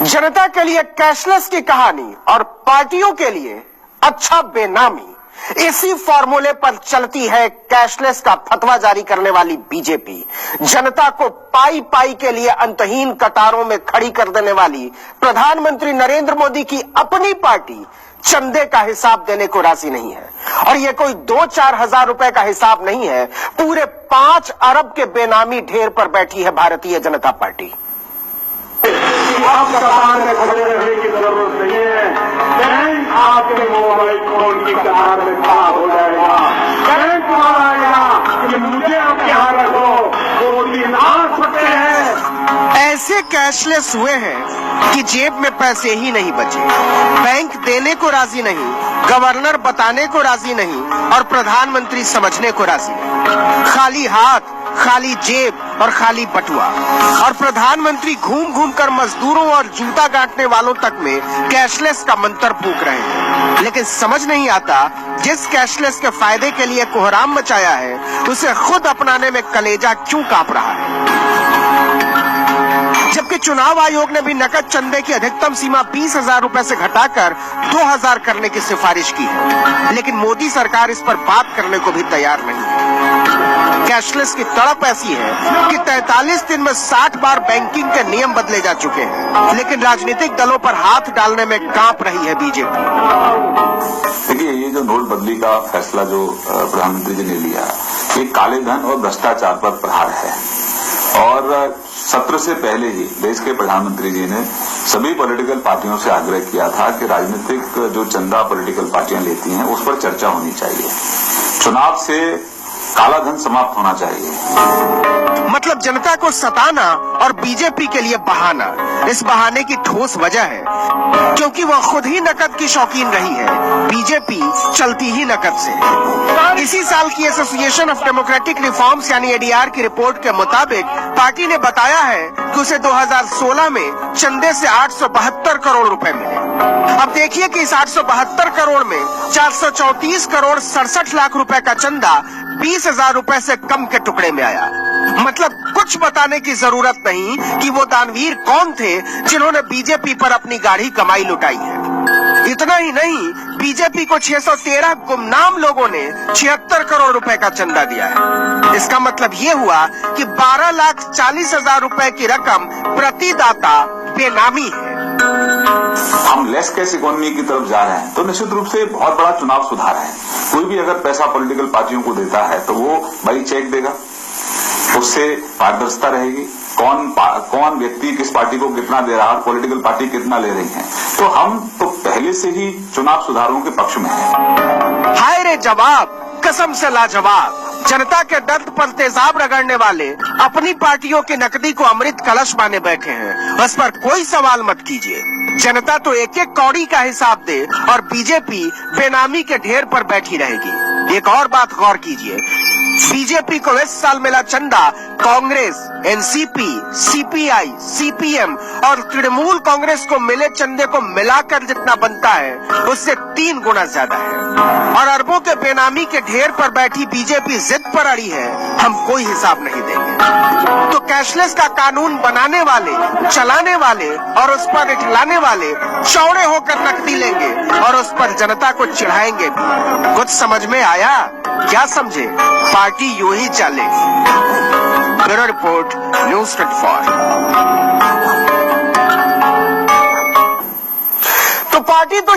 जनता के लिए कैशलेस की कहानी और पार्टियों के लिए अच्छा बेनामी, इसी फॉर्मूले पर चलती है कैशलेस का फतवा जारी करने वाली बीजेपी। जनता को पाई पाई के लिए अंतहीन कतारों में खड़ी कर देने वाली प्रधानमंत्री नरेंद्र मोदी की अपनी पार्टी चंदे का हिसाब देने को राजी नहीं है। और ये कोई 2-4 हजार रुपए का हिसाब नहीं है, पूरे 5 अरब के बेनामी ढेर पर बैठी है भारतीय जनता पार्टी। अब कतार में खड़े रहने की जरूरत नहीं है। बैंक आपके मोबाइल फोन की कतार में खड़ा हो जाएगा। बैंक आएगा कि मुझे आप यहाँ रखो, वो दिन आ सकते हैं। ऐसे कैशलेस हुए हैं कि जेब में पैसे ही नहीं बचे, बैंक देने को राजी नहीं, गवर्नर बताने को राजी नहीं और प्रधानमंत्री समझने को राजी नहीं। खाली हाथ, खाली जेब और खाली बटुआ। और प्रधानमंत्री घूम घूम कर मजदूरों और जूता गांठने वालों तक में कैशलेस का मंत्र फूंक रहे हैं। लेकिन समझ नहीं आता, जिस कैशलेस के फायदे के लिए कोहराम मचाया है, उसे खुद अपनाने में कलेजा क्यों कांप रहा है। जबकि चुनाव आयोग ने भी नकद चंदे की अधिकतम सीमा 20,000 रुपए से घटाकर 2,000 करने की सिफारिश की है, लेकिन मोदी सरकार इस पर बात करने को भी तैयार नहीं है। कैशलेस की तड़प ऐसी है कि 43 दिन में 60 बार बैंकिंग के नियम बदले जा चुके हैं, लेकिन राजनीतिक दलों पर हाथ डालने में कांप रही है बीजेपी। देखिए, ये जो नोटबंदी का फैसला जो प्रधानमंत्री जी ने लिया, ये काले धन और भ्रष्टाचार पर प्रहार है। और सत्र से पहले ही देश के प्रधानमंत्री जी ने सभी पॉलिटिकल पार्टियों से आग्रह किया था कि राजनीतिक जो चंदा पॉलिटिकल पार्टियां लेती हैं, उस पर चर्चा होनी चाहिए। चुनाव से काला धन समाप्त होना चाहिए। मतलब जनता को सताना और बीजेपी के लिए बहाना। इस बहाने की ठोस वजह है क्योंकि वह खुद ही नकद की शौकीन रही है, बीजेपी चलती ही नकद से। इसी साल की एसोसिएशन ऑफ डेमोक्रेटिक रिफॉर्म्स यानी एडीआर की रिपोर्ट के मुताबिक पार्टी ने बताया है कि उसे 2016 में चंदे से 872 करोड़ रुपए मिले। अब देखिए कि इस 872 करोड़ में 434 करोड़ 67 लाख रुपए का चंदा 20,000 रुपए से कम के टुकड़े में आया। मतलब कुछ बताने की जरूरत नहीं कि वो दानवीर कौन थे जिन्होंने बीजेपी पर अपनी गाढ़ी कमाई लुटाई है। इतना ही नहीं, बीजेपी को 613 गुमनाम लोगों ने 76 करोड़ रुपए का चंदा दिया है। इसका मतलब ये हुआ कि 12,40,000 रुपए की रकम प्रति दाता बेनामी है। हम लेस कैश इकोनॉमी की तरफ जा रहे हैं, तो निश्चित रूप से बहुत बड़ा चुनाव सुधार है। कोई भी अगर पैसा पॉलिटिकल पार्टियों को देता है तो वो भाई चेक देगा, उससे पारदर्शिता रहेगी, कौन व्यक्ति किस पार्टी को कितना दे रहा है, पॉलिटिकल पार्टी कितना ले रही है। तो हम तो पहले से ही चुनाव सुधारों के पक्ष में हैं। हाय रे जवाब, कसम से लाजवाब। जनता के दर्द पर तेजाब रगड़ने वाले अपनी पार्टियों की नकदी को अमृत कलश माने बैठे हैं। बस पर कोई सवाल मत कीजिए, जनता तो एक एक कौड़ी का हिसाब दे और बीजेपी बेनामी के ढेर पर बैठी रहेगी। एक और बात गौर कीजिए, बीजेपी को इस साल मिला चंदा कांग्रेस, एनसीपी, सीपीआई, सीपीएम और तृणमूल कांग्रेस को मिले चंदे को मिलाकर जितना बनता है, उससे 3 गुना ज्यादा है। और अरबों के बेनामी के ढेर पर बैठी बीजेपी जिद पर अड़ी है, हम कोई हिसाब नहीं देंगे। तो कैशलेस का कानून बनाने वाले, चलाने वाले और उस पर इठलाने वाले चौड़े होकर नकदी लेंगे और उस पर जनता को चिढ़ाएंगे भी। कुछ समझ में आया? क्या समझे? पार्टी यूं ही चलेगी। Bureau report, news 24। तो पार्टी तो